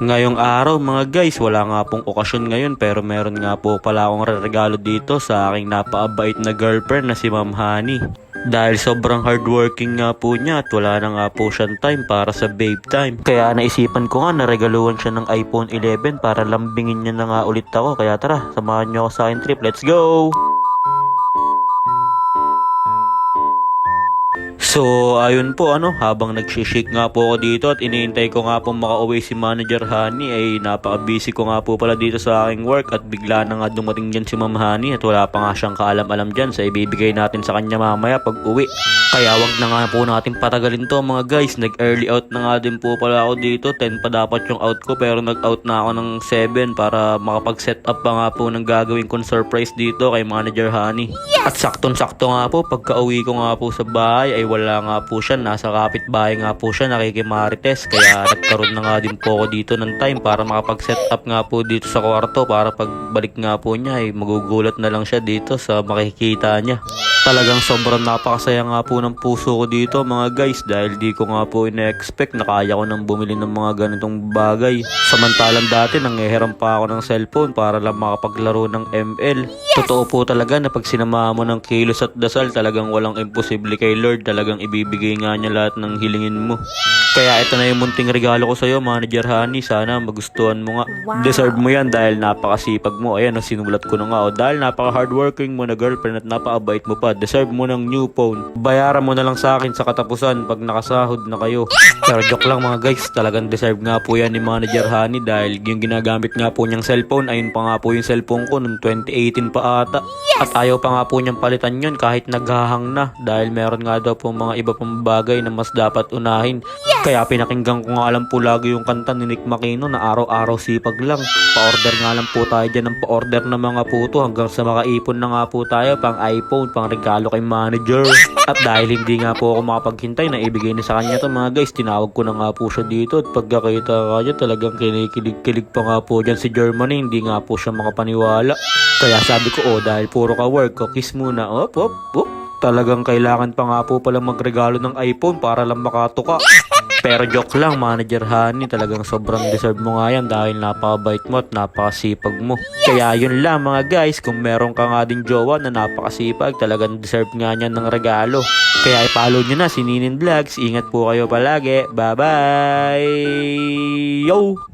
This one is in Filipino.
Ngayong araw mga guys, wala nga pong okasyon ngayon pero meron nga po pala akong regalo dito sa aking napakabait na girlfriend na si Ma'am Honey. Dahil sobrang hardworking nga po niya at wala na nga po siyang time para sa babe time. Kaya naisipan ko nga na regaluhan siya ng iPhone 11 para lambingin niya na nga ulit ako. Kaya tara, samahan niyo ako sa akin trip. Let's go! So, ayun po habang nagsishake nga po ako dito at iniintay ko nga po makauwi si Manager Honey ay napaka-busy ko nga po pala dito sa aking work at bigla na nga dumating dyan si Ma'am Honey at wala pa nga siyang kaalam-alam dyan sa ibibigay natin sa kanya mamaya pag uwi. Kaya wag na nga po natin patagalin to mga guys, nag-early out na nga din po pala ako dito, 10 pa dapat yung out ko pero nag-out na ako ng 7 para makapag-set up pa nga po ng gagawin kong surprise dito kay Manager Honey. At saktong-sakto nga po pagka-uwi ko nga po sa bahay ay wala nga po siya, nasa kapitbahay nga po siya nakikimarites kaya nagkaroon na nga din po ako dito ng time para makapag-set up nga po dito sa kwarto para pagbalik nga po niya ay magugulat na lang siya dito sa makikita niya. Talagang sobrang napakasaya nga po ng puso ko dito mga guys dahil di ko nga po ina-expect na kaya ko nang bumili ng mga ganitong bagay. Samantalang dati nanghihiram pa ako ng cellphone para lang makapaglaro ng ML. Totoo po talaga na pag sinamahan mo ng kilos at dasal talagang walang imposible kay Lord, talagang ibibigay nga niya lahat ng hilingin mo. Kaya ito na yung munting regalo ko sa'yo Manager Honey, sana magustuhan mo nga. Wow. Deserve mo yan dahil napakasipag mo. Ayan, sinulat ko na nga. Dahil napaka-hardworking mo na girlfriend at napakabait mo pa, deserve mo ng new phone. Bayaran mo na lang sa akin sa katapusan pag nakasahod na kayo. Pero joke lang mga guys, talagang deserve nga po yan ni Manager Honey dahil yung ginagamit nga po niyang cellphone, ayun pa nga po yung cellphone ko noong 2018 pa ata. At ayaw pa nga po niyang palitan yun kahit naghahang na dahil meron nga daw po mga iba pang bagay na mas dapat unahin. Kaya pinakinggan ko nga lang po lagi yung kanta ni Nick Makino na araw-araw sipag lang. Pa-order nga lang po tayo dyan ng pa-order ng mga puto hanggang sa makaipon na nga po tayo pang iPhone, pang regalo kay Manager. At dahil hindi nga po ako makapaghintay na ibigay ni sa kanya to mga guys, tinawag ko na nga po siya dito at pagkakita ka dyan talagang kinikilig-kilig pa nga po dyan si Germany, hindi nga po siya makapaniwala. Kaya sabi ko dahil puro ka work, kiss muna. Op. Talagang kailangan pa nga po palang magregalo ng iPhone para lang makatuka. Pero joke lang Manager Honey, talagang sobrang deserve mo nga yan dahil napakabait mo at napakasipag mo. Kaya yun lang mga guys, kung meron ka nga din jowa na napakasipag, talagang deserve nga niyan ng regalo. Kaya i-follow nyo na si Ninin Vlogs, ingat po kayo palagi, bye bye! Yo!